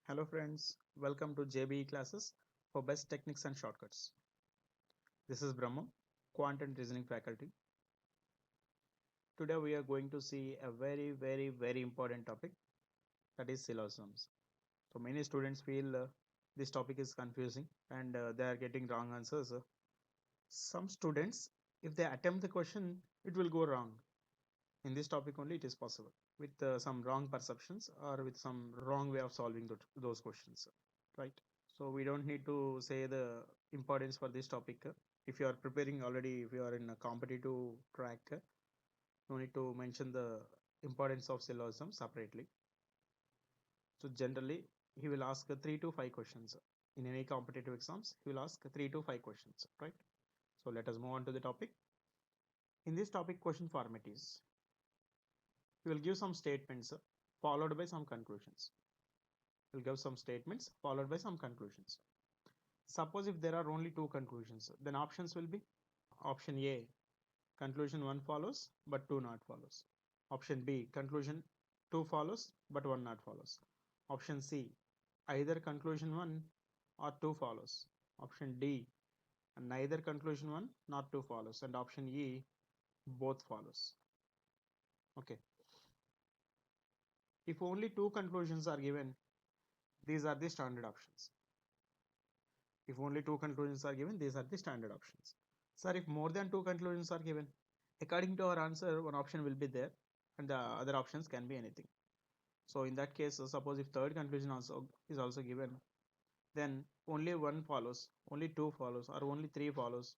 Hello friends, welcome to JBE classes for best techniques and shortcuts. This is Brahma, Quant and Reasoning faculty. Today we are going to see a very important topic, that is syllogisms. So many students feel this topic is confusing and they are getting wrong answers. Some students, if they attempt the question, it will go wrong. In this topic only it is possible with some wrong perceptions or with some wrong way of solving those questions, right? So we don't need to say the importance for this topic. If you are preparing already, if you are in a competitive track, no need to mention the importance of syllogism separately. So generally, he will ask 3 to 5 questions. In any competitive exams, he will ask 3 to 5 questions, right? So let us move on to the topic. In this topic, question format is, he will give some statements followed by some conclusions. He will give some statements followed by some conclusions. Suppose if there are only two conclusions, then options will be option A, conclusion 1 follows but 2 not follows. Option B, conclusion 2 follows but 1 not follows. Option C, either conclusion 1 or 2 follows. Option D, neither conclusion 1 nor 2 follows. And option E, both follows. Okay. If only two conclusions are given, these are the standard options. If only two conclusions are given, these are the standard options. Sir, if more than two conclusions are given, according to our answer, one option will be there and the other options can be anything. So in that case, suppose if third conclusion also is also given, then only one follows, only two follows, or only three follows.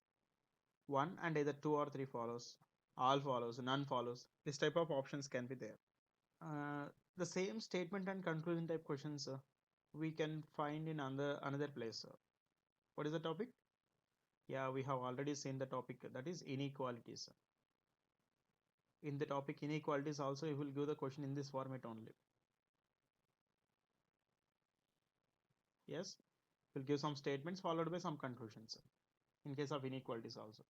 One and either two or three follows, all follows, none follows. This type of options can be there. The same statement and conclusion type questions we can find in another place. What is the topic? Yeah, we have already seen the topic, that is inequalities. In the topic inequalities also, you will give the question in this format only. Yes, we'll give some statements followed by some conclusions in case of inequalities also.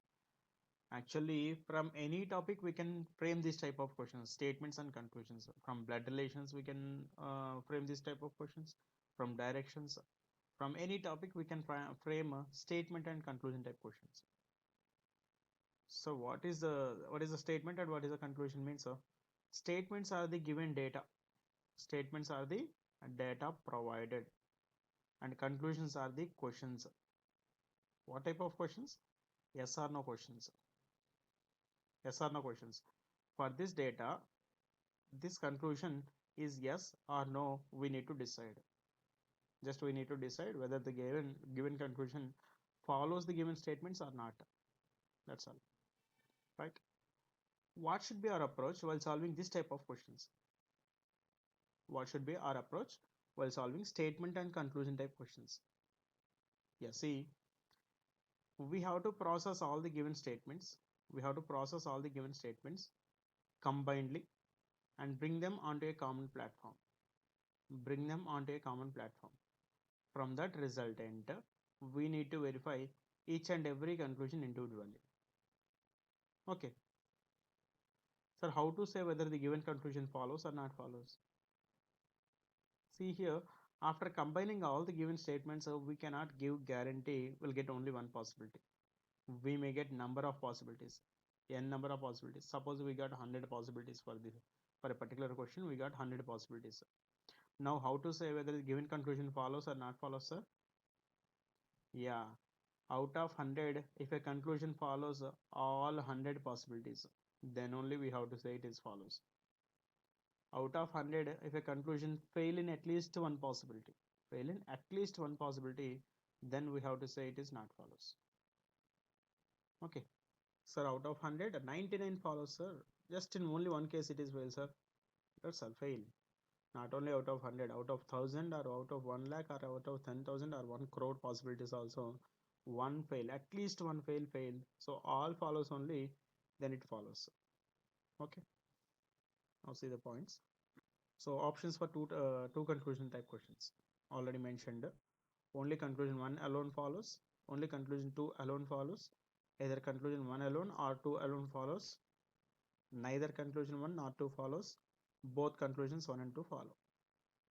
Actually, from any topic we can frame this type of questions, statements and conclusions. From blood relations we can frame this type of questions. From directions, from any topic we can frame a statement and conclusion type questions. So what is the statement and what is the conclusion means? Statements are the given data. Statements are the data provided, and conclusions are the questions. What type of questions? Yes or no questions. Yes or no questions. For this data, this conclusion is yes or no, we need to decide. Just we need to decide whether the given conclusion follows the given statements or not. That's all. Right? What should be our approach while solving this type of questions? What should be our approach while solving statement and conclusion type questions? Yeah, see, we have to process all the given statements. We have to process all the given statements combinedly and bring them onto a common platform. Bring them onto a common platform. From that resultant, we need to verify each and every conclusion individually. Okay. Sir, how to say whether the given conclusion follows or not follows? See here, after combining all the given statements, we cannot give guarantee we'll get only one possibility. We may get number of possibilities, n number of possibilities. Suppose we got 100 possibilities for a particular question, we got 100 possibilities. Now, how to say whether the given conclusion follows or not follows, sir? Yeah, out of 100, if a conclusion follows all 100 possibilities, then only we have to say it is follows. Out of 100, if a conclusion fail in at least one possibility, then we have to say it is not follows. Okay. Sir, out of 100, 99 follows, sir. Just in only one case it is fail, sir. That's a fail. Not only out of 100, out of 1000 or out of 1 lakh or out of 10,000 or 1 crore possibilities also, one fail, at least one fail. So all follows only, then it follows. Okay. Now see the points. So options for two conclusion type questions. Already mentioned. Only conclusion 1 alone follows. Only conclusion 2 alone follows. Either conclusion 1 alone or 2 alone follows. Neither conclusion 1 nor 2 follows. Both conclusions 1 and 2 follow.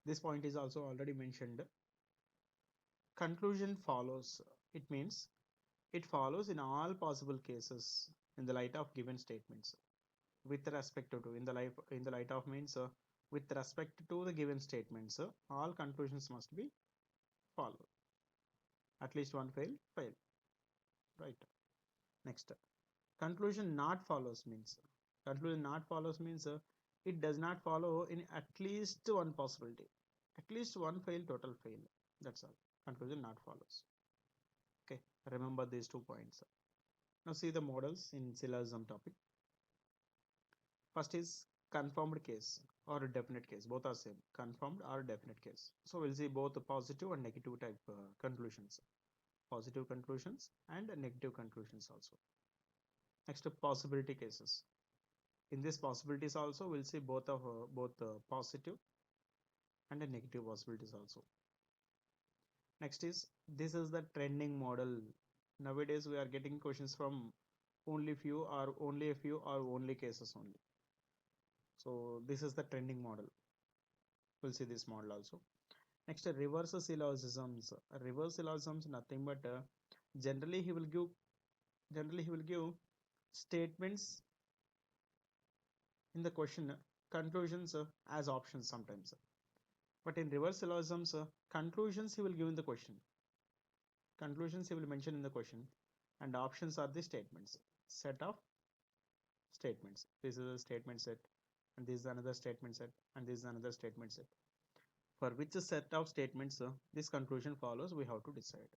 This point is also already mentioned. Conclusion follows. It means it follows in all possible cases in the light of given statements. With respect to in the light of means with respect to the given statements, all conclusions must be followed. At least one fail. Right. Next, conclusion not follows means it does not follow in at least one possibility. At least one fail, total fail. That's all. Conclusion not follows. Okay. Remember these 2 points. Now see the models in syllogism topic. First is confirmed case or definite case. Both are same. Confirmed or definite case. So we'll see both the positive and negative type conclusions. Positive conclusions and negative conclusions also. Next, possibility cases. In these possibilities also, we'll see both positive and negative possibilities also. Next is this is the trending model. Nowadays we are getting questions from only few or only a few or only cases only. So this is the trending model. We'll see this model also. Next, reverse syllogisms. Reverse syllogisms nothing but generally he will give statements in the question, conclusions as options sometimes. But in reverse syllogisms, conclusions he will give in the question. Conclusions he will mention in the question, and options are the statements. Set of statements. This is a statement set, and this is another statement set, and this is another statement set. For which set of statements this conclusion follows, we have to decide.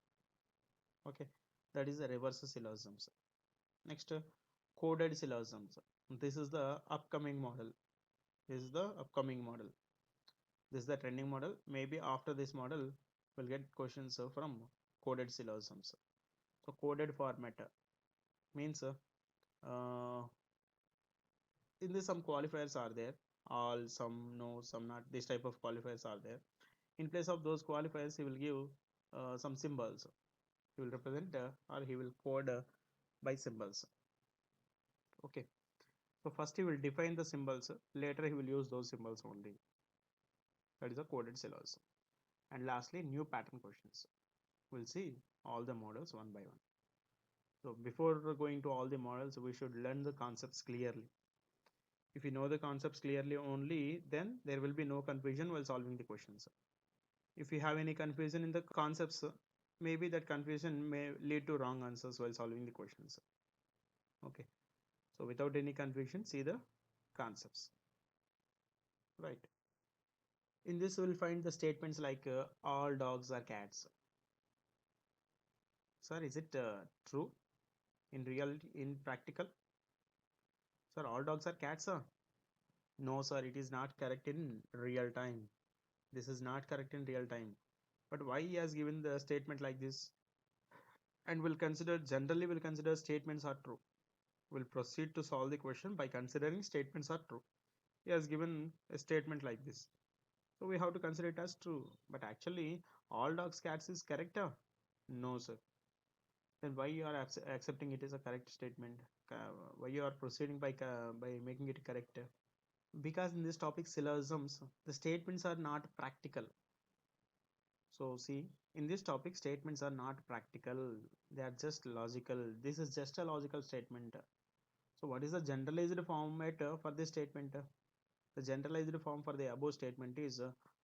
Okay, that is the reverse syllogisms. Next, coded syllogisms. This is the upcoming model. This is the upcoming model. This is the trending model. Maybe after this model, we'll get questions from coded syllogisms. So coded format means in this some qualifiers are there. All, some, no, some not. This type of qualifiers are there. In place of those qualifiers, he will give some symbols. He will represent or he will code by symbols. Okay. So first he will define the symbols. Later he will use those symbols only. That is a coded syllogism. And lastly, new pattern questions. We'll see all the models one by one. So before going to all the models, we should learn the concepts clearly. If you know the concepts clearly only, then there will be no confusion while solving the questions. If you have any confusion in the concepts, maybe that confusion may lead to wrong answers while solving the questions. Okay. So without any confusion, see the concepts. Right. In this, we will find the statements like all dogs are cats. Sir, is it true in reality, in practical? Sir, all dogs are cats, sir? No, sir, it is not correct in real time. This is not correct in real time. But why he has given the statement like this? And generally will consider statements are true. We'll proceed to solve the question by considering statements are true. He has given a statement like this. So we have to consider it as true. But actually, all dogs, cats is correct? No, sir. Then why you are accepting it as a correct statement? Why you are proceeding by making it correct? Because in this topic syllogisms, the statements are not practical. So see, in this topic statements are not practical, they are just logical. This is just a logical statement. So what is the generalized format for this statement? The generalized form for the above statement is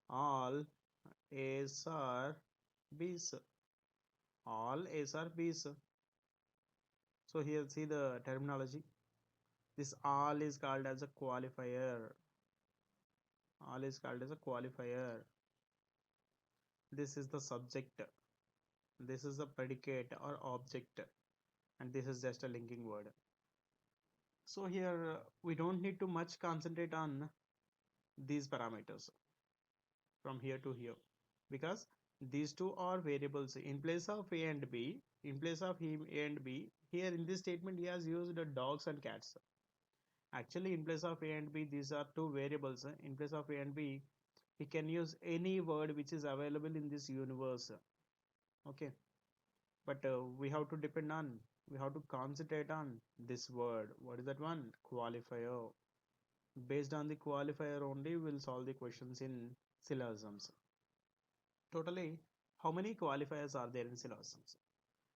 all A's are B's. All A's are B's. So here see the terminology. This all is called as a qualifier. All is called as a qualifier. This is the subject. This is the predicate or object. And this is just a linking word. So here we don't need to much concentrate on these parameters from here to here, because these two are variables in place of A and B. In place of him A and B, here in this statement he has used dogs and cats. Actually in place of A and B, these are two variables. In place of A and B, he can use any word which is available in this universe. Okay, but we have to concentrate on this word. What is that one? Qualifier. Based on the qualifier only we'll solve the questions in syllogisms. Totally, how many qualifiers are there in syllogisms?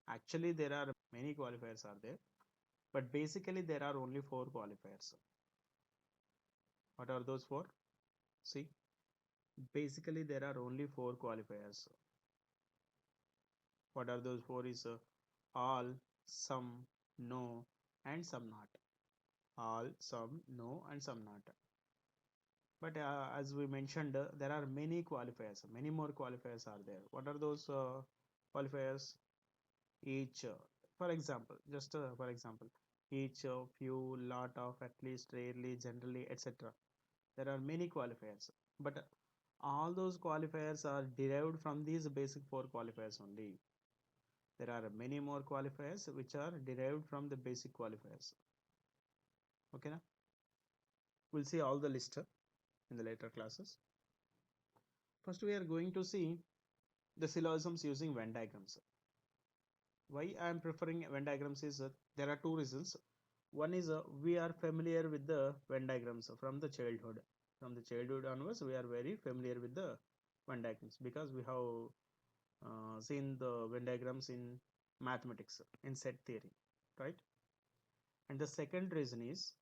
Actually, there are many qualifiers are there, but basically there are only four qualifiers. What are those four? See, basically there are only four qualifiers. What are those four is all, some, no, and some not. All, some, no, and some not. But as we mentioned, there are many qualifiers. Many more qualifiers are there. What are those qualifiers? Each, for example, just for example, each, few, lot of, at least, rarely, generally, etc. There are many qualifiers, but all those qualifiers are derived from these basic four qualifiers only. There are many more qualifiers which are derived from the basic qualifiers. Okay, na? We'll see all the list in the later classes. First, we are going to see the syllogisms using Venn diagrams. Why I am preferring Venn diagrams is there are two reasons. One is we are familiar with the Venn diagrams from the childhood. From the childhood onwards, we are very familiar with the Venn diagrams because we have seen the Venn diagrams in mathematics, in set theory, right? And the second reason is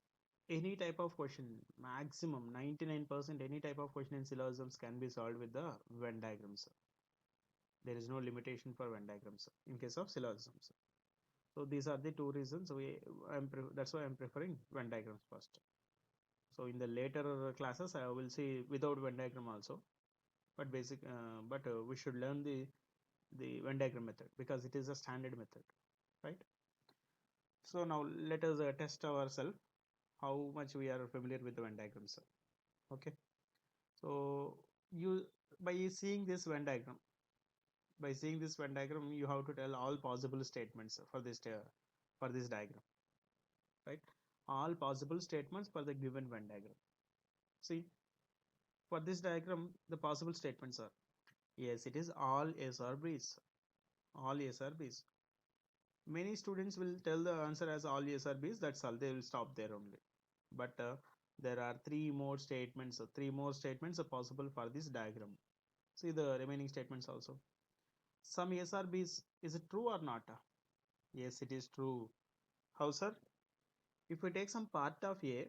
any type of question, maximum 99% any type of question in syllogisms can be solved with the Venn diagrams. There is no limitation for Venn diagrams in case of syllogisms. So these are the two reasons that's why I'm preferring Venn diagrams first. So in the later classes I will see without Venn diagram also, but we should learn the Venn diagram method because it is a standard method, right? So now let us test ourselves how much we are familiar with the Venn diagrams. Okay, so you by seeing this Venn diagram, you have to tell all possible statements for this diagram, right? All possible statements for the given Venn diagram. See, for this diagram, the possible statements are yes, it is all A's or B's. All A's or B's. Many students will tell the answer as all A's or B's. That's all. They will stop there only. But there are three more statements. Three more statements are possible for this diagram. See the remaining statements also. Some A's or B's. Is it true or not? Yes, it is true. How, sir? If we take some part of A,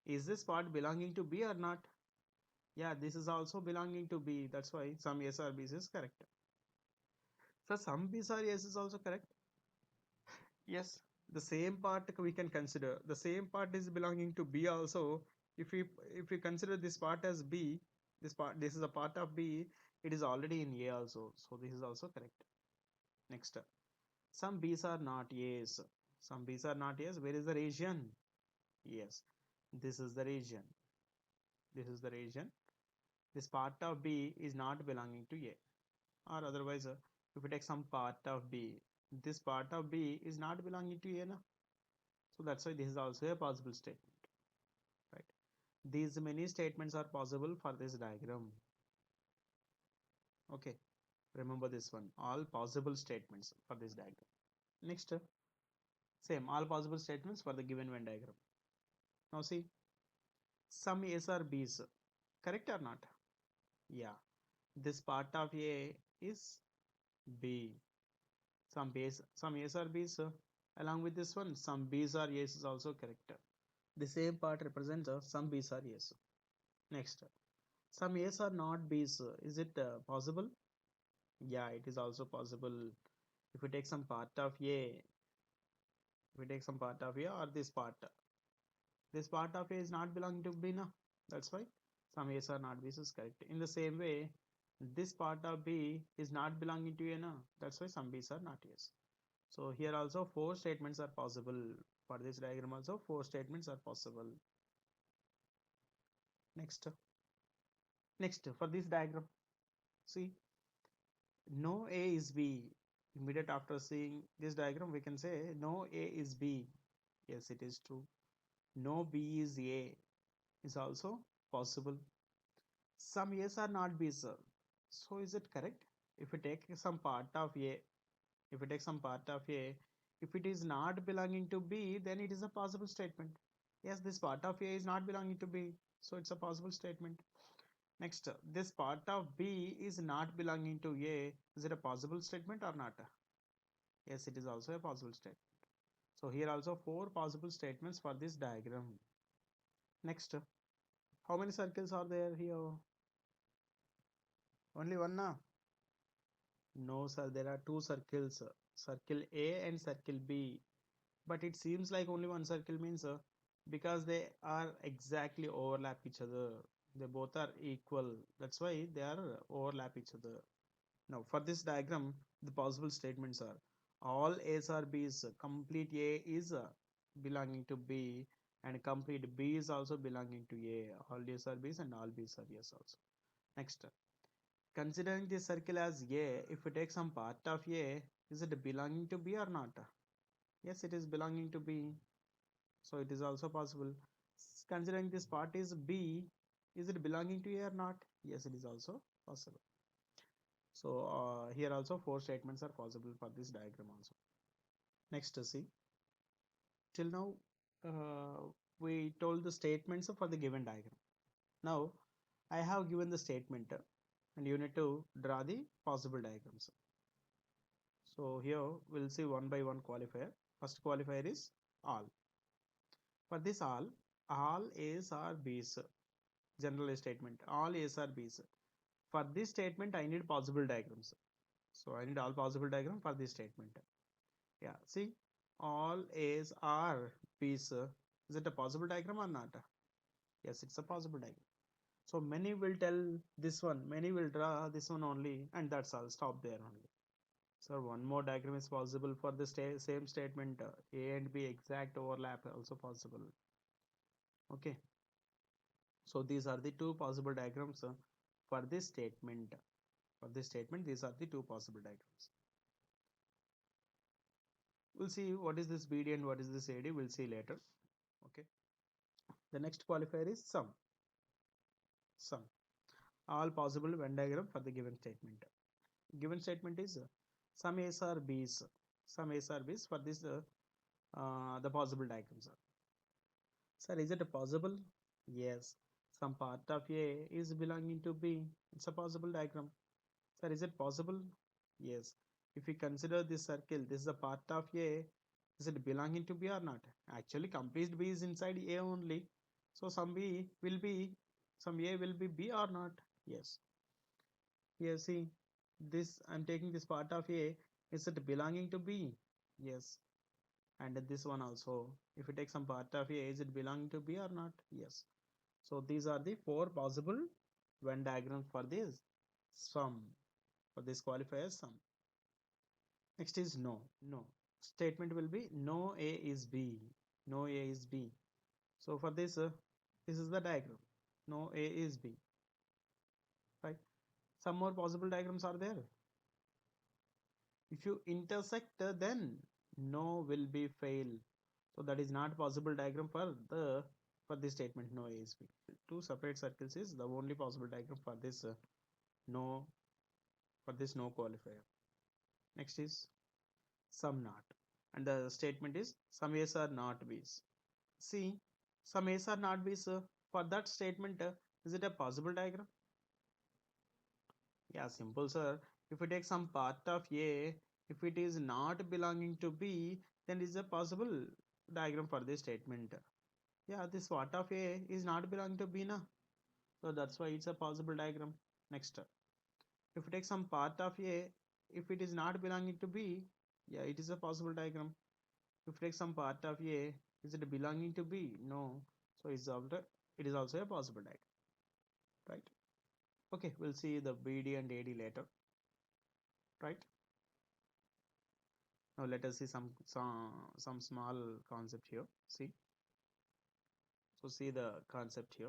is this part belonging to B or not? Yeah, this is also belonging to B. That's why some A's or B's is correct. So some B's or A's is also correct. Yes, the same part we can consider. The same part is belonging to B also. If we consider this part as B, this is a part of B, it is already in A also. So this is also correct. Next, some B's are not A's. Some B's are not A's. Where is the region? Yes, this is the region. This is the region. This part of B is not belonging to A. Or otherwise, if we take some part of B, this part of B is not belonging to A. Na? So that's why this is also a possible statement, right? These many statements are possible for this diagram. Okay, remember this one, all possible statements for this diagram. Next, same, all possible statements for the given Venn diagram. Now see, some A's or B's, correct or not? Yeah, this part of A is B. Some A's or B's, along with this one, some B's or A's is also correct. The same part represents some B's or A's. Next, some A's are not B's. Is it possible? Yeah, it is also possible. If we take some part of A, or this part of A is not belonging to B, na? That's why some A's are not B's is correct. In the same way, this part of B is not belonging to A, na? That's why some B's are not A's. So here also four statements are possible. For this diagram also four statements are possible. Next, for this diagram, see, no A is B. Immediate after seeing this diagram, we can say no A is B. Yes, it is true. No B is A is also possible. Some A's are not B's. So is it correct? If we take some part of A, if it is not belonging to B, then it is a possible statement. Yes, this part of A is not belonging to B. So it's a possible statement. Next, this part of B is not belonging to A. Is it a possible statement or not? Yes, it is also a possible statement. So here also four possible statements for this diagram. Next, how many circles are there here? Only one now? No, sir, there are two circles, circle A and circle B. But it seems like only one circle means because they are exactly overlap each other. They both are equal. That's why they are overlap each other. Now, for this diagram, the possible statements are all A's are B's. Complete A is belonging to B, and complete B is also belonging to A. All A's are B's and all B's are A's also. Next, considering this circle as A, if we take some part of A, is it belonging to B or not? Yes, it is belonging to B. So it is also possible. Considering this part is B, is it belonging to A or not? Yes, it is also possible. So here also four statements are possible for this diagram also. Next, see, till now we told the statements for the given diagram. Now I have given the statement and you need to draw the possible diagrams. So here we'll see one by one qualifier. First qualifier is all. For this all A's are B's. General statement, all A's are B's. For this statement I need possible diagrams. So I need all possible diagram for this statement. Yeah, see, all A's are B's. Is it a possible diagram or not? Yes, it's a possible diagram. So many will tell this one, many will draw this one only, and that's all. Stop there only. So one more diagram is possible for the same statement. A and B exact overlap also possible. Okay. So these are the two possible diagrams for this statement. For this statement, these are the two possible diagrams. We'll see what is this BD and what is this AD. We'll see later. Okay. The next qualifier is sum. Sum. All possible Venn diagram for the given statement. Given statement is some A's are B's. Some A's are B's for this the possible diagrams are. Sir, is it possible? Yes. Some part of A is belonging to B. It's a possible diagram. Sir, is it possible? Yes. If we consider this circle, this is a part of A. Is it belonging to B or not? Actually, complete B is inside A only. So some B will be, some A will be B or not? Yes. Here, see, this I'm taking this part of A. Is it belonging to B? Yes. And this one also. If you take some part of A, is it belonging to B or not? Yes. So these are the four possible Venn diagrams for this sum. For this qualifier sum. Next is no. No. Statement will be no A is B. No A is B. So for this, this is the diagram. No A is B. Right. Some more possible diagrams are there. If you intersect, then no will be fail. So that is not possible diagram for this statement no A is B. Two separate circles is the only possible diagram for this no for this no qualifier. Next is some not, and the statement is some A's are not B's. See, some A's are not B's. For that statement, is it a possible diagram? Yeah, simple, sir. If we take some part of A, if it is not belonging to B, then it is a possible diagram for this statement. Yeah, this part of A is not belonging to B, na? So that's why it's a possible diagram. Next, if we take some part of A, if it is not belonging to B, yeah, it is a possible diagram. If we take some part of A, is it belonging to B? No. So it is also a possible diagram, right? Okay, we'll see the BD and AD later, right? Now let us see some small concept here. See, so see the concept here.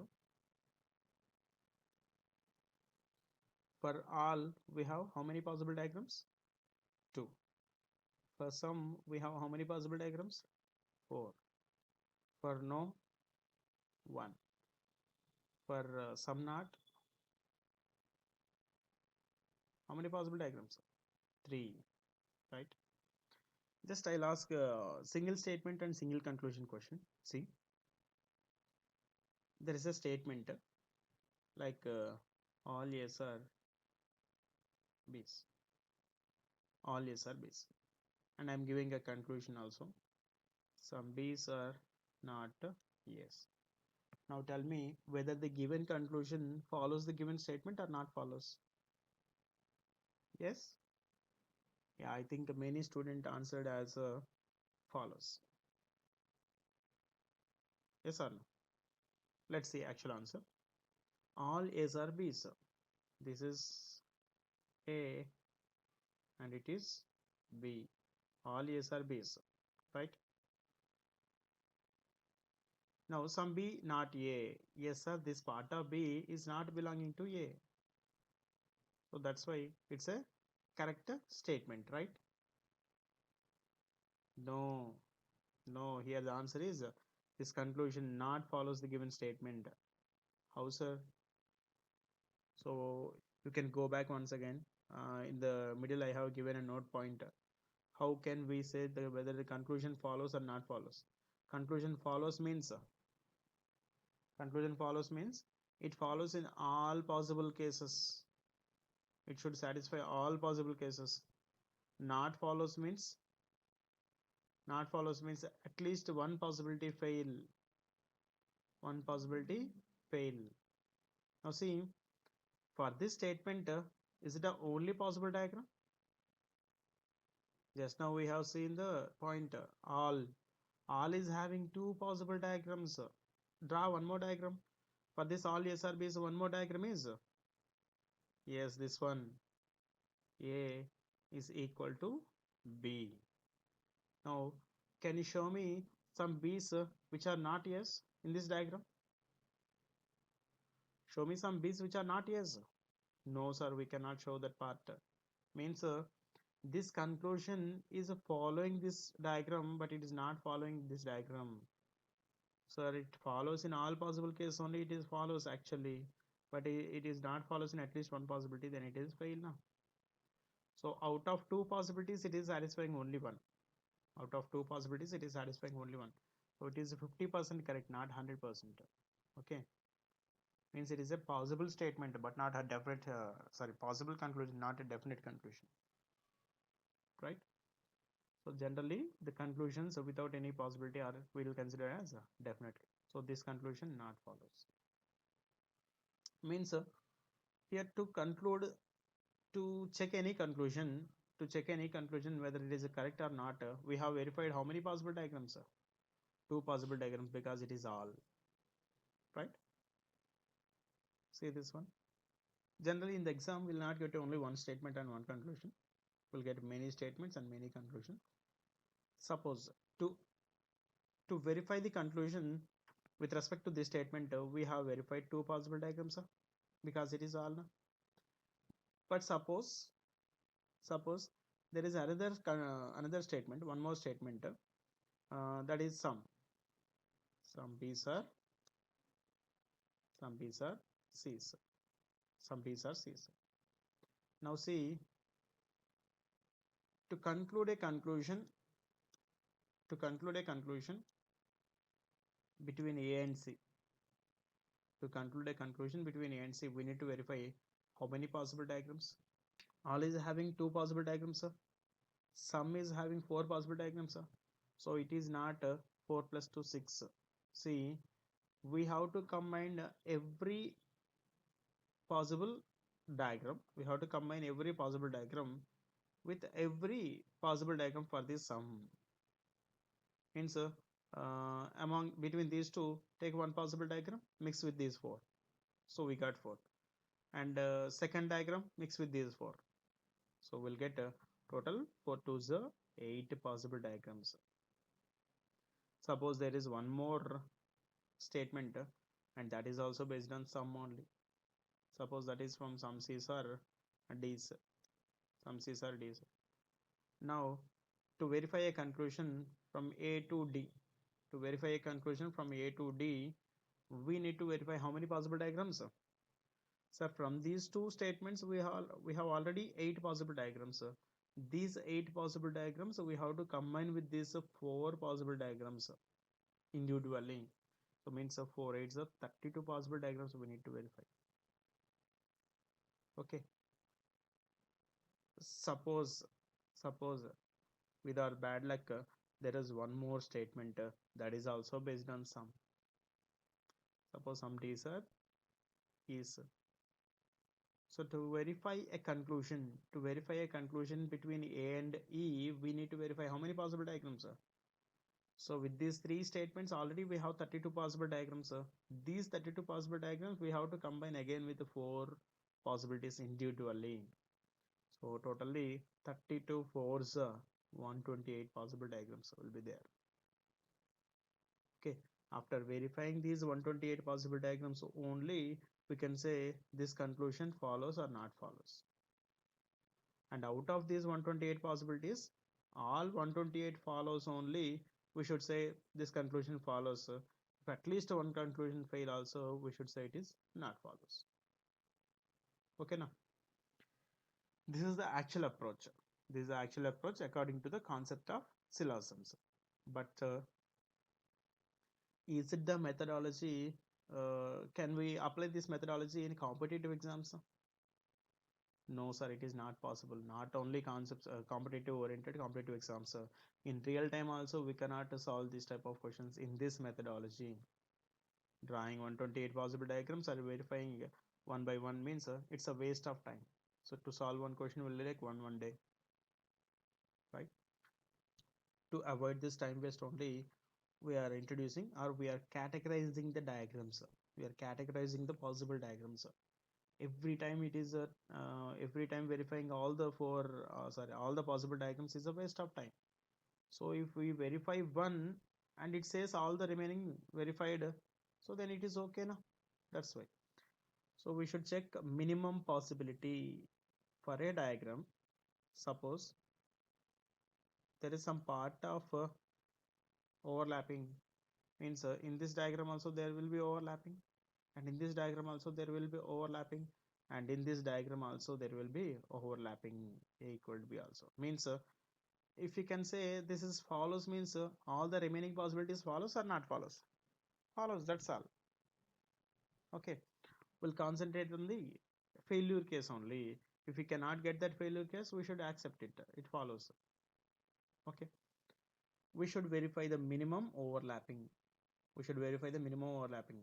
For all, we have how many possible diagrams? Two. For some, we have how many possible diagrams? Four. For no, one. For some not, how many possible diagrams? Three, right? Just I'll ask single statement and single conclusion question. See, there is a statement like all A's are B's, all A's are B's, and I'm giving a conclusion also. Some B's are not A's. Now tell me whether the given conclusion follows the given statement or not follows. Yes? Yeah, I think many students answered as follows. Yes or no? Let's see actual answer. All A's are B's. This is A and it is B. All A's are B's, right? Now some B not A. Yes sir, this part of B is not belonging to A. So that's why it's a correct statement, right? No, no, here the answer is this conclusion not follows the given statement. How sir? So you can go back once again. In the middle, I have given a note pointer. How can we say whether the conclusion follows or not follows? Conclusion follows means conclusion follows means it follows in all possible cases. It should satisfy all possible cases. Not follows means at least one possibility fail. One possibility fail. Now see, for this statement, is it the only possible diagram? Just now we have seen the point all. All is having two possible diagrams. Draw one more diagram. For this all SRBs, one more diagram is yes, this one. A is equal to B. Now, can you show me some B's which are not yes in this diagram? Show me some B's which are not yes. No, sir, we cannot show that part. Means this conclusion is following this diagram, but it is not following this diagram. Sir, it follows in all possible cases only. It is follows actually, but it is not follows in at least one possibility. Then it is fail now. So out of two possibilities, it is satisfying only one. Out of two possibilities, it is satisfying only one. So it is 50% correct, not 100%. Okay, means it is a possible statement, but not a definite. Sorry, possible conclusion, not a definite conclusion. Right. So generally, the conclusions without any possibility are we will consider as definite. So this conclusion not follows. Means here to conclude, to check any conclusion, whether it is correct or not, we have verified how many possible diagrams? Two possible diagrams because it is all. Right? See this one. Generally, in the exam, we'll not get only one statement and one conclusion. We'll get many statements and many conclusions. Suppose to verify the conclusion with respect to this statement, we have verified two possible diagrams because it is all. But suppose there is another statement, one more statement, that is some B's are C's, some B's are C's. Now see, to conclude a conclusion between A and C. To conclude a conclusion between A and C, we need to verify how many possible diagrams. All is having two possible diagrams, sir. Sum is having four possible diagrams, sir. So it is not 4 plus 2 6. See, we have to combine every possible diagram. We have to combine every possible diagram with every possible diagram for this sum. Means among between these two, take one possible diagram, mix with these four. So we got four. And second diagram, mix with these four. So we'll get a total 4 to the 8 possible diagrams. Suppose there is one more statement and that is also based on sum only. Suppose that is from some C's or D's. Some C's or D's. Now to verify a conclusion from A to D, to verify a conclusion from A to D, we need to verify how many possible diagrams. So from these two statements, we have already 8 possible diagrams. These 8 possible diagrams we have to combine with these 4 possible diagrams individually. So means 4 8s are 32 possible diagrams we need to verify. Okay. Suppose with our bad luck, there is one more statement that is also based on sum. Suppose sum is is so to verify a conclusion between A and E, we need to verify how many possible diagrams are. So with these three statements, already we have 32 possible diagrams. These 32 possible diagrams we have to combine again with the four possibilities individually. So totally 32 fours, 128 possible diagrams will be there. Okay. After verifying these 128 possible diagrams only, we can say this conclusion follows or not follows. And out of these 128 possibilities, all 128 follows only, we should say this conclusion follows. If at least one conclusion fail also, we should say it is not follows. Okay, now this is the actual approach. This is the actual approach according to the concept of syllogisms. But is it the methodology? Can we apply this methodology in competitive exams? No, sir, it is not possible. Not only concepts, competitive oriented competitive exams. In real time also, we cannot solve this type of questions in this methodology. Drawing 128 possible diagrams or verifying one by one means it's a waste of time. So to solve one question will take one day, right? To avoid this time waste only, we are introducing or we are categorizing the diagrams. We are categorizing the possible diagrams. Every time it is every time verifying all the all the possible diagrams is a waste of time. So if we verify one and it says all the remaining verified, so then it is okay now. That's why. So we should check minimum possibility for a diagram. Suppose there is some part of overlapping, means in this diagram also there will be overlapping, and in this diagram also there will be overlapping, and in this diagram also there will be overlapping. A equal to b also means if you can say this is follows means all the remaining possibilities follows or not follows. Follows, that's all. Okay, we'll concentrate on the failure case only. If we cannot get that failure case, we should accept it, it follows. Okay, we should verify the minimum overlapping. We should verify the minimum overlapping.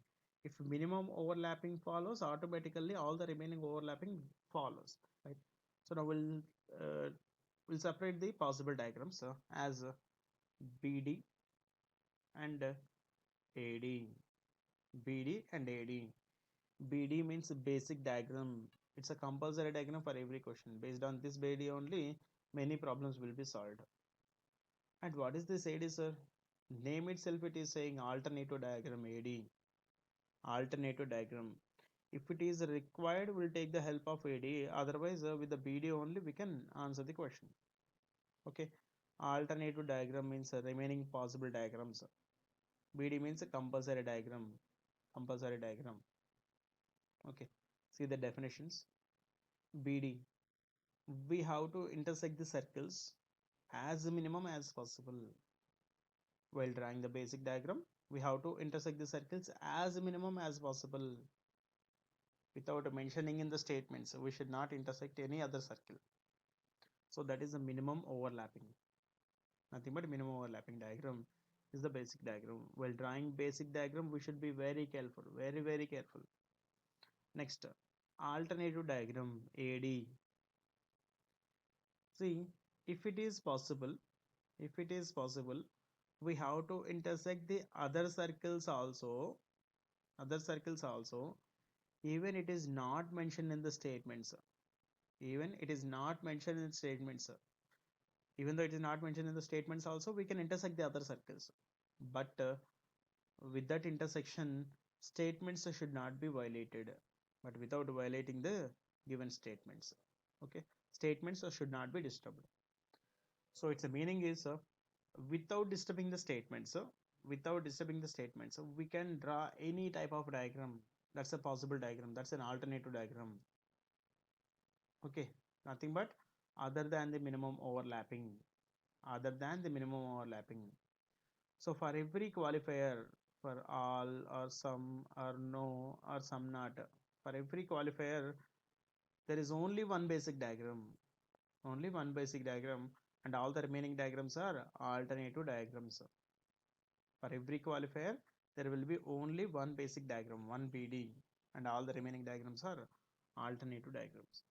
If minimum overlapping follows, automatically all the remaining overlapping follows, right? So now we'll separate the possible diagrams as BD and AD. BD and AD. BD means basic diagram. It's a compulsory diagram for every question. Based on this BD only, many problems will be solved. And what is this AD, sir? Name itself it is saying alternative diagram. AD, alternative diagram. If it is required, we'll take the help of AD. Otherwise, with the BD only, we can answer the question. Okay. Alternative diagram means remaining possible diagrams. BD means a compulsory diagram. Compulsory diagram. Okay. See the definitions. BD. We have to intersect the circles as minimum as possible. While drawing the basic diagram, we have to intersect the circles as minimum as possible without mentioning in the statements. We should not intersect any other circle. So that is the minimum overlapping. Nothing but minimum overlapping diagram is the basic diagram. While drawing basic diagram, we should be very careful, very careful. Next, alternative diagram, AD. See, if it is possible, if it is possible, we have to intersect the other circles also. Other circles also, even it is not mentioned in the statements. Even it is not mentioned in statements. Even though it is not mentioned in the statements also, we can intersect the other circles. But with that intersection, statements should not be violated, but without violating the given statements. Okay, statements should not be disturbed. So its meaning is without disturbing the statements, without disturbing the statements, we can draw any type of diagram. That's a possible diagram. That's an alternative diagram. Okay, nothing but other than the minimum overlapping. Other than the minimum overlapping. So for every qualifier, for all or some or no or some not. For every qualifier, there is only one basic diagram, only one basic diagram, and all the remaining diagrams are alternative diagrams. For every qualifier, there will be only one basic diagram, one BD, and all the remaining diagrams are alternative diagrams.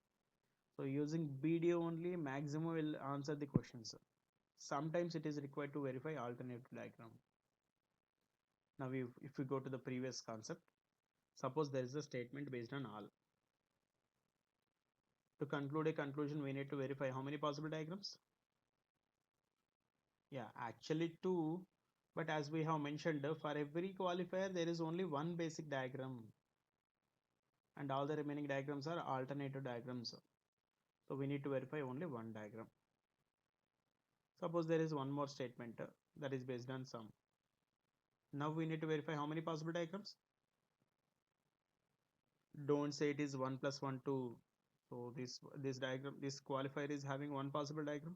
So using BD only, maximum will answer the questions. Sometimes it is required to verify alternative diagram. Now, if we go to the previous concept, suppose there is a statement based on all. To conclude a conclusion, we need to verify how many possible diagrams? Yeah, actually two. But as we have mentioned, for every qualifier, there is only one basic diagram. And all the remaining diagrams are alternative diagrams. So we need to verify only one diagram. Suppose there is one more statement that is based on sum. Now we need to verify how many possible diagrams. Don't say it is 1 plus 1 2. So this diagram, this qualifier is having one possible diagram,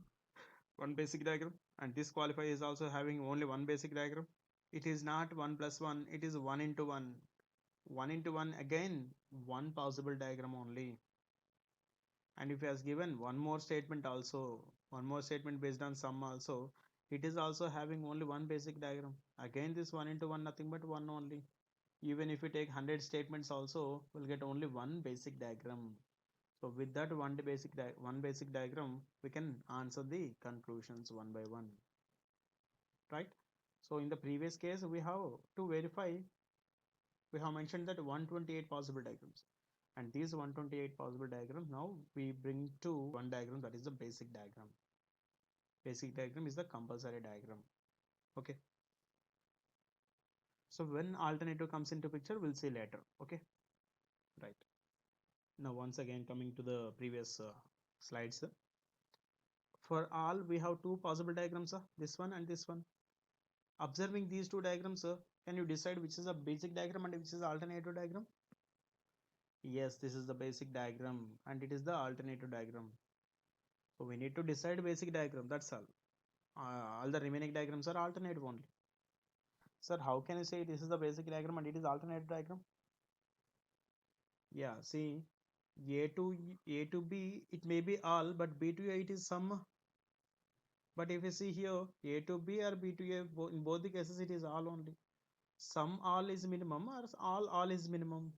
one basic diagram, and this qualifier is also having only one basic diagram. It is not 1 plus 1, it is 1 into 1. 1 into 1 again, one possible diagram only. And if he has given one more statement also, one more statement based on sum also, it is also having only one basic diagram. Again, this 1 into 1 nothing but 1 only. Even if we take 100 statements also, we'll get only one basic diagram. So with that one basic diagram, we can answer the conclusions one by one, right? So in the previous case, we have to verify, we have mentioned that 128 possible diagrams, and these 128 possible diagrams, now we bring to one diagram, that is the basic diagram. Basic diagram is the compulsory diagram. Okay, so when alternative comes into picture, we'll see later. Okay, right. Now once again coming to the previous slides, for all we have two possible diagrams, this one and this one. Observing these two diagrams, can you decide which is a basic diagram and which is alternative diagram? Yes, this is the basic diagram and it is the alternative diagram. So we need to decide basic diagram, that's all. All the remaining diagrams are alternative only. Sir, how can you say this is the basic diagram and it is alternative diagram? Yeah, see, A to B, it may be all, but B to A it is some. But if you see here, A to B or B to A, in both the cases it is all only. Some all is minimum or all is minimum.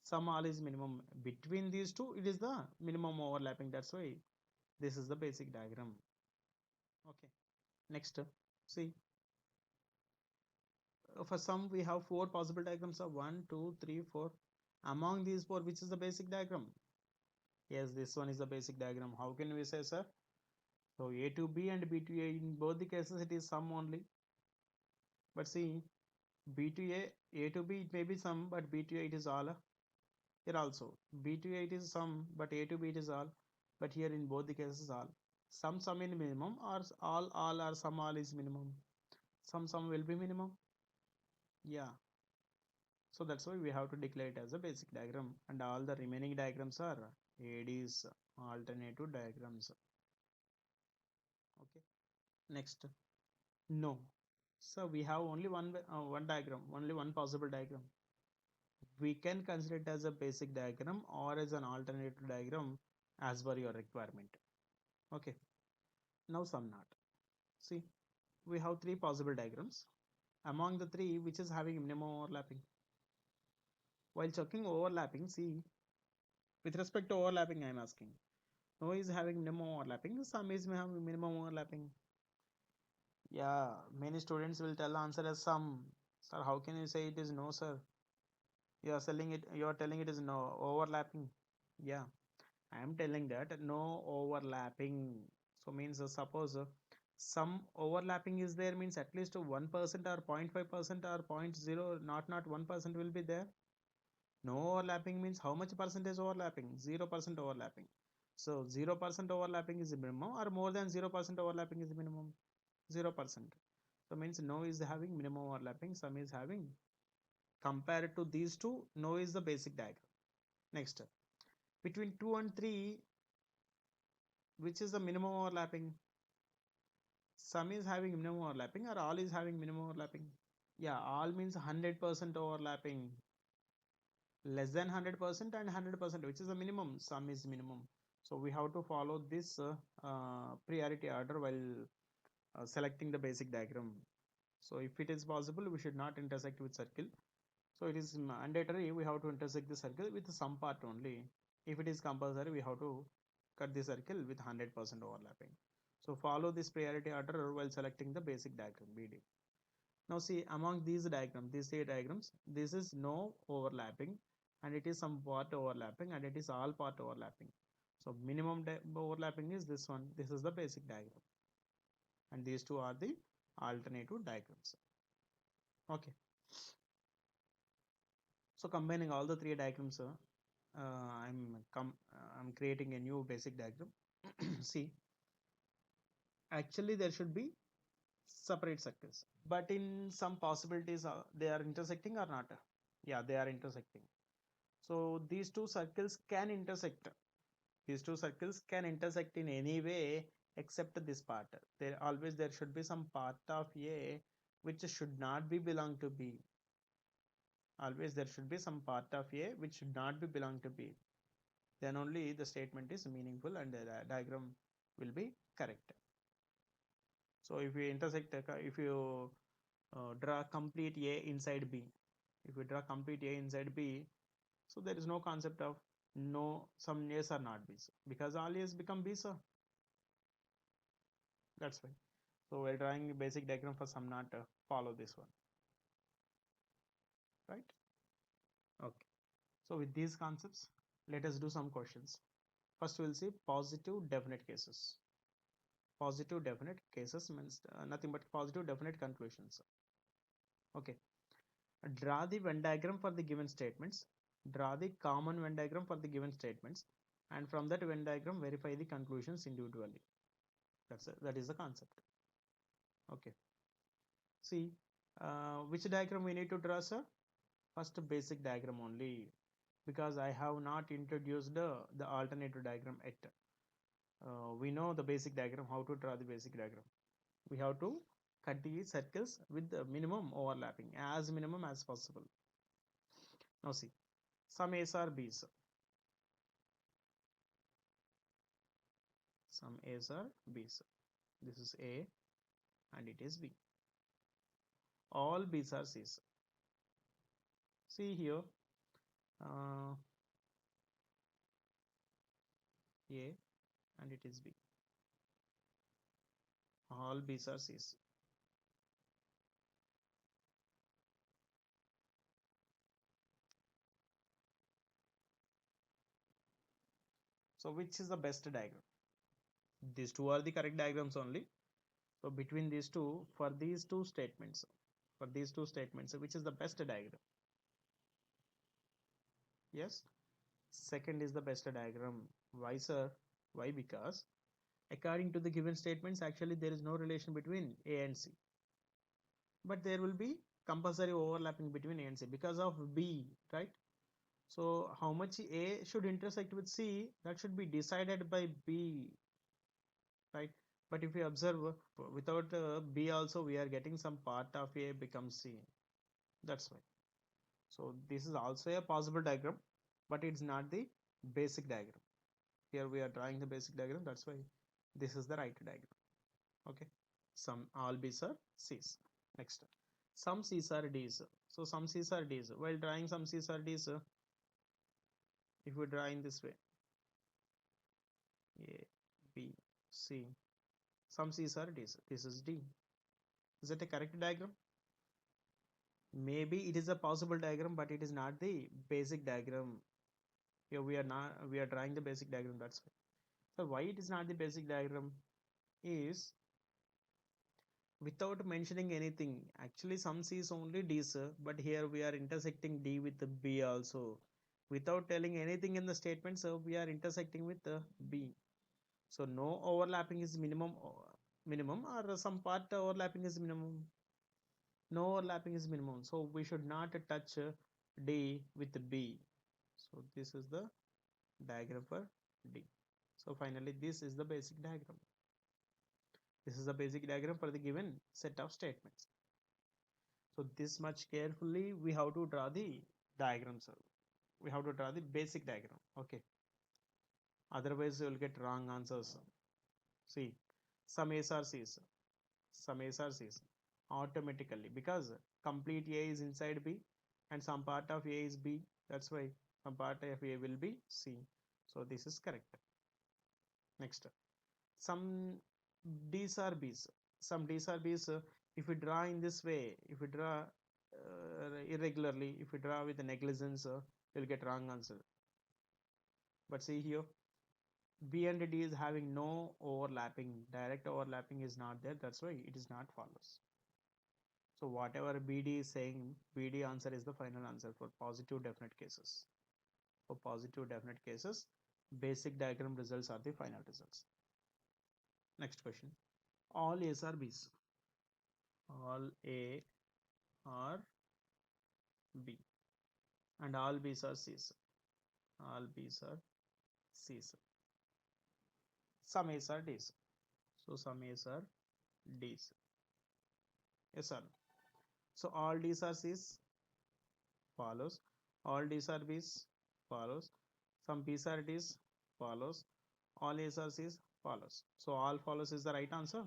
Some all is minimum. Between these two, it is the minimum overlapping. That's why this is the basic diagram. Okay. Next, see, for some we have four possible diagrams of 1, 2, 3, 4. Among these four, which is the basic diagram? Yes, this one is the basic diagram. How can we say, sir? So A to B and B to A, in both the cases it is sum only. But see, B to A to B it may be sum, but B to A it is all. Here also, B to A it is sum, but A to B it is all. But here in both the cases all. Some in minimum or all or some all is minimum. Some will be minimum. Yeah. So that's why we have to declare it as a basic diagram, and all the remaining diagrams are AD's alternative diagrams. Okay. Next. No. So we have only one diagram, only one possible diagram. We can consider it as a basic diagram or as an alternative diagram as per your requirement. Okay. Now some not. See, we have three possible diagrams. Among the three, which is having minimum overlapping? While checking overlapping, see, with respect to overlapping, I am asking. No is having minimum overlapping, some is having minimum overlapping. Yeah, many students will tell answer as some. Sir, how can you say it is no, sir? You are telling it is no overlapping. Yeah, I am telling that no overlapping. So means suppose some overlapping is there, means at least 1% or 0.5% or 0.0 not 1% will be there. No overlapping means how much percentage overlapping? 0% overlapping. So 0% overlapping is minimum, or more than 0% overlapping is minimum? 0%. So means no is having minimum overlapping, some is having. Compared to these two, no is the basic diagram. Next, between 2 and 3, which is the minimum overlapping? Some is having minimum overlapping or all is having minimum overlapping? Yeah, all means 100% overlapping, less than 100% and 100%, which is the minimum. Sum is minimum. So we have to follow this priority order while selecting the basic diagram. So if it is possible, we should not intersect with circle. So it is mandatory, we have to intersect the circle with some part only. If it is compulsory, we have to cut the circle with 100% overlapping. So follow this priority order while selecting the basic diagram BD. Now see, among these diagrams, these three diagrams, this is no overlapping, and it is some part overlapping, and it is all part overlapping. So minimum overlapping is this one. This is the basic diagram, and these two are the alternative diagrams. Okay. So combining all the three diagrams, I'm creating a new basic diagram. See, actually there should be separate circles, but in some possibilities, they are intersecting or not? Yeah, they are intersecting. So these two circles can intersect. These two circles can intersect in any way except this part. There should be some part of A which should not be belong to B. Always there should be some part of A which should not be belong to B. Then only the statement is meaningful and the diagram will be correct. So if you intersect, if you draw complete A inside B, if you draw complete A inside B, so there is no concept of no some A's are not B's, because all A's become B's. That's why. So we're drawing a basic diagram for some not follow this one, right? Okay. So with these concepts, let us do some questions. First, we'll see positive definite cases. Positive definite cases means nothing but positive definite conclusions. Okay. Draw the Venn diagram for the given statements. Draw the common Venn diagram for the given statements, and from that Venn diagram, verify the conclusions individually. That is the concept. Okay. See, which diagram we need to draw, sir? First basic diagram only, because I have not introduced the alternative diagram yet. We know the basic diagram, how to draw the basic diagram. We have to cut the circles with the minimum overlapping, as minimum as possible. Now see, some A's are B's. Some A's are B's. This is A and it is B. All B's are C's. See here, A and it is B. All B's are C's. So which is the best diagram? These two are the correct diagrams only. So between these two, for these two statements, which is the best diagram? Yes, second is the best diagram. Why, sir? Why? Because according to the given statements, actually there is no relation between A and C, but there will be compulsory overlapping between A and C because of B, right? So how much A should intersect with C, that should be decided by B, right? But if you observe, without B also, we are getting some part of A becomes C. That's why. So this is also a possible diagram, but it's not the basic diagram. Here we are drawing the basic diagram. That's why this is the right diagram. Okay. Some all B's are C's. Next, some C's are D's. So some C's are D's. While drawing some C's are D's, if we draw in this way, A, B, C, some C's are D's. This is D. Is it a correct diagram? Maybe it is a possible diagram, but it is not the basic diagram. Here we are drawing the basic diagram. That's why. So why it is not the basic diagram is without mentioning anything. Actually, some C is only D, sir, but here we are intersecting D with the B also. Without telling anything in the statement, so we are intersecting with the B. So no overlapping is minimum, or some part overlapping is minimum. No overlapping is minimum. So we should not touch D with B. So this is the diagram for D. So finally, this is the basic diagram. This is the basic diagram for the given set of statements. So this much carefully we have to draw the diagram, sir. We have to draw the basic diagram. Okay. Otherwise, you will get wrong answers. See, some A's are C's, some A's are C's automatically because complete A is inside B and some part of A is B. That's why some part of A will be C. So this is correct. Next, some D's are B's. Some D's are B's. If we draw in this way, if we draw irregularly, if we draw with negligence, we'll get wrong answer. But see here, B and D is having no overlapping. Direct overlapping is not there. That's why it is not follows. So whatever BD is saying, BD answer is the final answer for positive definite cases. For positive definite cases, basic diagram results are the final results. Next question. All A's are B's. All A are B. And all B's are C's. All B's are C's. Some A's are D's. So some A's are D's. Yes or no? So all D's are C's follows. All D's are B's follows. Some B's are D's follows. All A's are C's follows. So all follows is the right answer?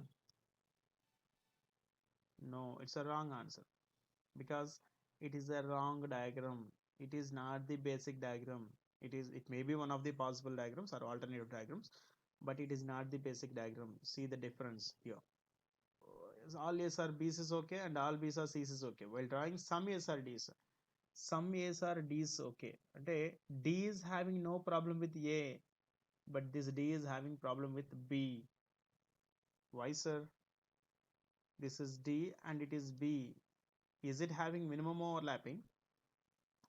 No, it's a wrong answer because it is a wrong diagram. It is not the basic diagram. It may be one of the possible diagrams or alternative diagrams, but it is not the basic diagram. See the difference here. All A's are B's is okay and all B's are C's is okay. While drawing some A's are D's. Some A's are D's okay. Okay, D is having no problem with A, but this D is having problem with B. Why, sir? This is D and it is B. Is it having minimum overlapping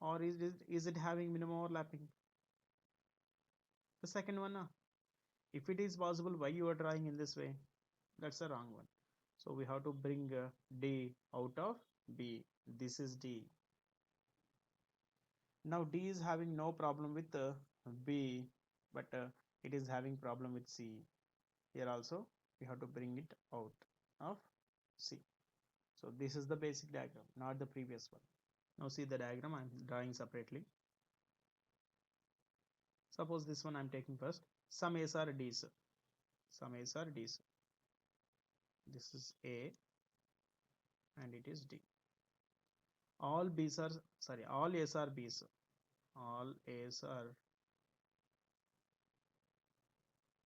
or is it having minimum overlapping? The second one, if it is possible, why you are drawing in this way? That's a wrong one. So we have to bring D out of B. This is D. Now D is having no problem with B, but it is having problem with C. Here also we have to bring it out of C. So this is the basic diagram, not the previous one. Now see the diagram I'm drawing separately. Suppose this one I'm taking first. Some A's are D's. Some A's are D's. This is A and it is D. All B's are, sorry, all A's are B's. All A's are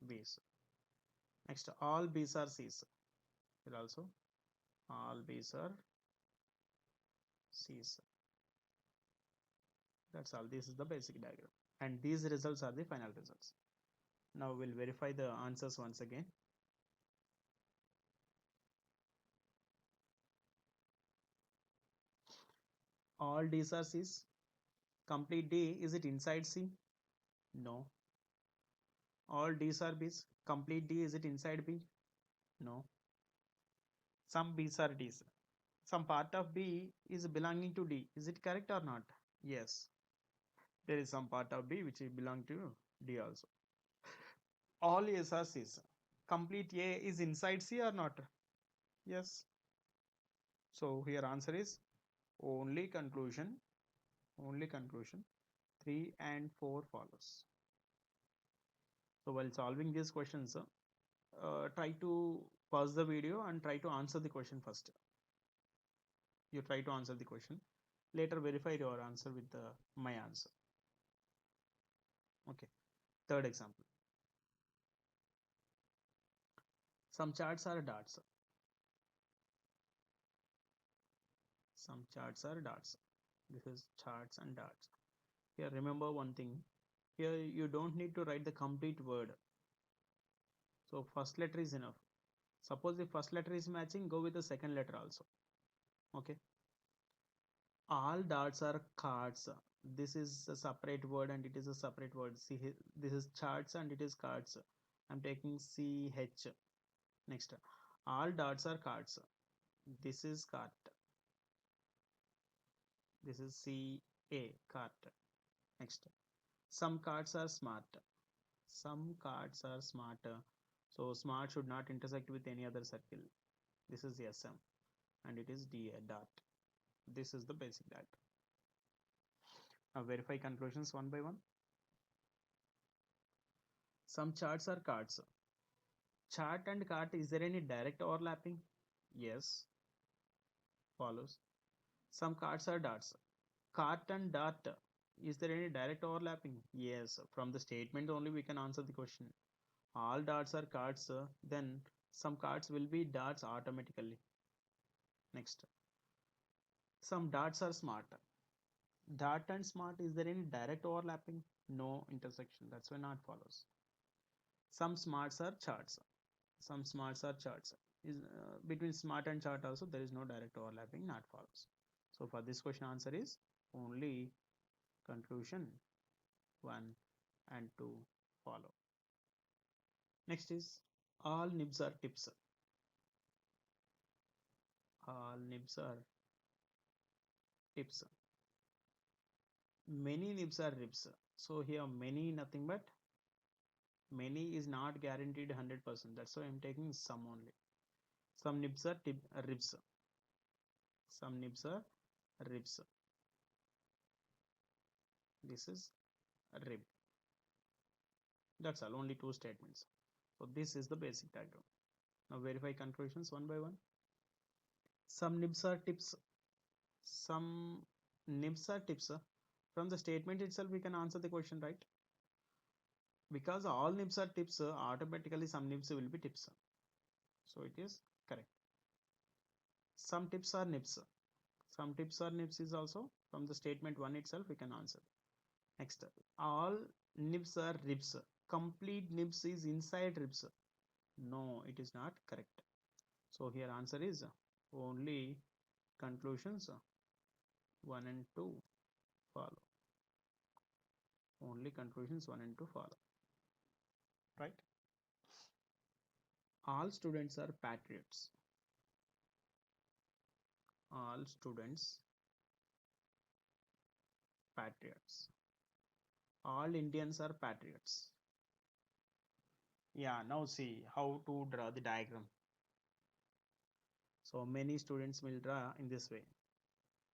B's. Next, all B's are C's. Here also, all B's are C's. That's all. This is the basic diagram. And these results are the final results. Now we'll verify the answers once again. All D's are C's. Complete D, is it inside C? No. All D's are B's. Complete D, is it inside B? No. Some B's are D's. Some part of B is belonging to D. Is it correct or not? Yes. There is some part of B which is belong to D also. All A's are C's. Complete A is inside C or not? Yes. So here answer is only conclusion. Only conclusion. 3 and 4 follows. So while solving these questions, try to pause the video and try to answer the question first. You try to answer the question. Later verify your answer with my answer. Okay. Third example. Some charts are dots. Some charts are dots. This is charts and dots. Here remember one thing. Here you don't need to write the complete word. So first letter is enough. Suppose the first letter is matching, go with the second letter also. Okay. All dots are cards. This is a separate word and it is a separate word. See, this is charts and it is cards. I'm taking CH. Next, all dots are cards. This is cart. This is CA, cart. Next, some cards are smart. Some cards are smart. So smart should not intersect with any other circle. This is SM and it is DA, dot. This is the basic diagram. Now verify conclusions one by one. Some charts are cards. Chart and cart, is there any direct overlapping? Yes. Follows. Some cards are darts. Cart and dart, is there any direct overlapping? Yes. From the statement only we can answer the question. All darts are cards, then some cards will be darts automatically. Next. Some darts are smart. Dart and smart, is there any direct overlapping? No intersection. That's why not follows. Some smarts are charts. Some smarts are charts. Is between smart and chart also there is no direct overlapping, not follows. So for this question answer is only conclusion 1 and 2 follow. Next is all nibs are tips. All nibs are tips. Many nibs are ribs. So here many nothing but many is not guaranteed 100%. That's why I'm taking some only. Some nibs are ribs. Some nibs are ribs. This is a rib. That's all, only two statements. So this is the basic diagram. Now verify conclusions one by one. Some nibs are tips. Some nibs are tips. From the statement itself we can answer the question, right? Because all nibs are tips, automatically some nibs will be tips. So it is correct. Some tips are nibs. Some tips are nibs is also from the statement one itself we can answer. Next, all nibs are ribs. Complete nibs is inside ribs. No, it is not correct. So here answer is only conclusions 1 and 2 follow. Only conclusions 1 and 2 follow. Right? All students are patriots. All students patriots. All Indians are patriots. Yeah, now see how to draw the diagram. So many students will draw in this way.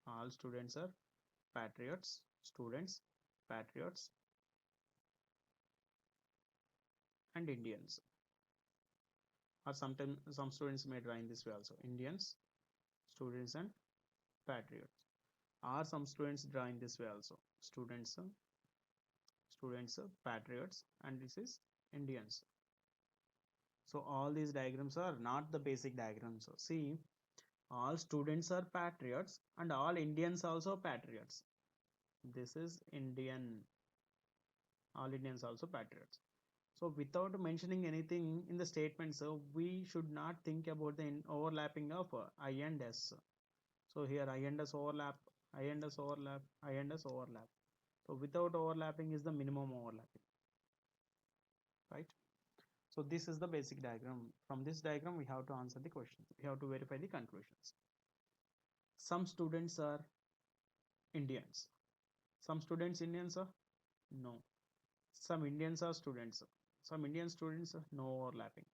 All students are patriots, students, patriots, and Indians. Or sometimes some students may draw in this way also. Indians, students, and patriots. Or some students draw in this way also. Students, patriots, and this is Indians. So all these diagrams are not the basic diagrams. So see, all students are patriots and all Indians also patriots. This is Indian. All Indians also patriots. So without mentioning anything in the statement, so we should not think about the overlapping of I and S. So here I and S overlap, I and S overlap, I and S overlap. So without overlapping is the minimum overlapping, right? So this is the basic diagram. From this diagram, we have to answer the question. We have to verify the conclusions. Some students are Indians. Some students Indians are? No. Some Indians are students. Some Indian students, no overlapping.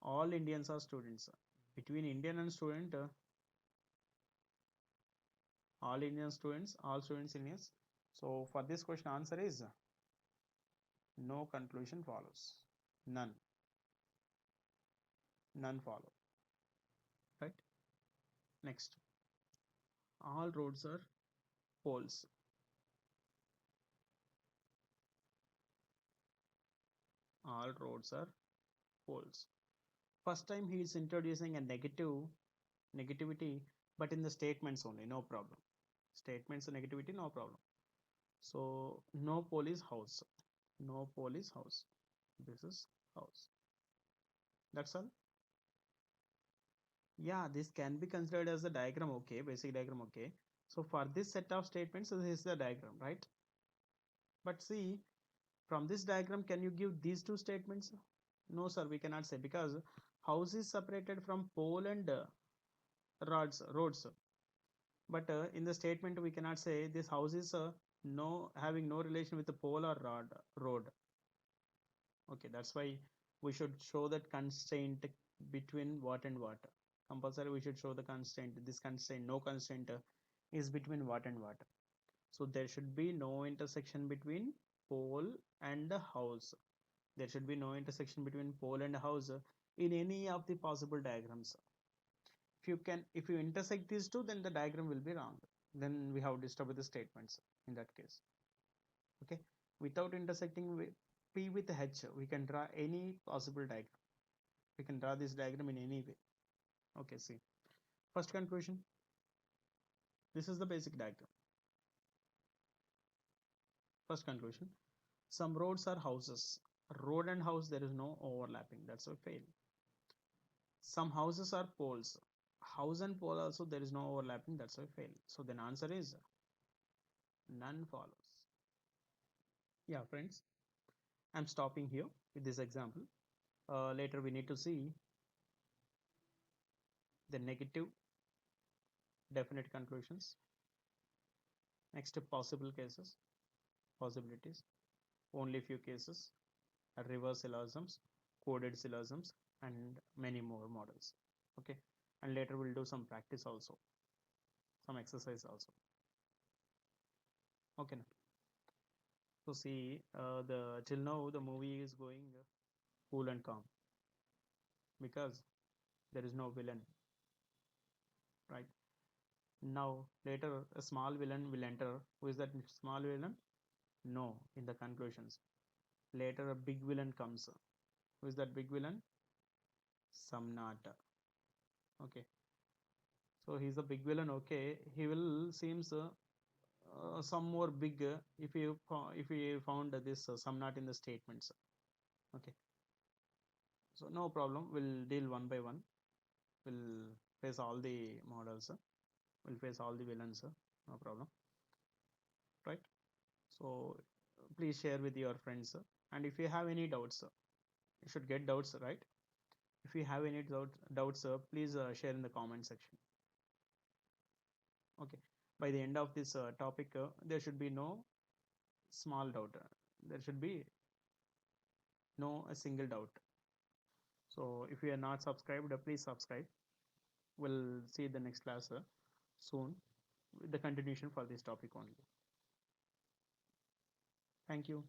All Indians are students. Between Indian and student, all Indian students, all students Indians. So for this question answer is no conclusion follows. None. None follow. Right? Next. All roads are poles. All roads are poles. First time he is introducing a negativity, but in the statements only, no problem. Statements negativity, no problem. So no pole is house. No pole is house. This is house. That's all. Yeah, this can be considered as a diagram, okay, basic diagram, okay. So for this set of statements, this is the diagram, right? But see, from this diagram, can you give these two statements? No, sir, we cannot say because house is separated from pole and roads. But in the statement, we cannot say this house is no having no relation with the pole or road. Okay, that's why we should show that constraint between what and what. Compulsory, we should show the constraint. This constraint, no constraint is between what and what. So there should be no intersection between pole and the house. There should be no intersection between pole and house in any of the possible diagrams. If you intersect these two, then the diagram will be wrong. Then we have disturbed the statements in that case. Okay, without intersecting P with H, we can draw any possible diagram. We can draw this diagram in any way. Okay, see. First conclusion. This is the basic diagram. First conclusion. Some roads are houses. Road and house, there is no overlapping. That's a fail. Some houses are poles. House and pole also, there is no overlapping. That's a fail. So then answer is none follows. Yeah, friends. I'm stopping here with this example. Later we need to see the negative definite conclusions. Next, possible cases, possibilities, only few cases, reverse syllogisms, coded syllogisms, and many more models. Okay, and later we'll do some practice also, some exercise also. Okay, now. So see, the till now the movie is going cool and calm because there is no villain, right? Now later a small villain will enter. Who is that small villain? No, in the conclusions. Later a big villain comes. Who is that big villain? Samnata. Okay, so he's a big villain. Okay, he will seems some more big if you found this Samnat in the statements. Okay, so no problem. We'll deal one by one. We'll face all the models. We'll face all the villains. No problem, right? So please share with your friends. And if you have any doubts, you should get doubts, right? If you have any doubts, please share in the comment section. Okay, by the end of this topic, there should be no small doubt. There should be no a single doubt. So if you are not subscribed, please subscribe. We'll see the next class soon with the continuation for this topic only. Thank you.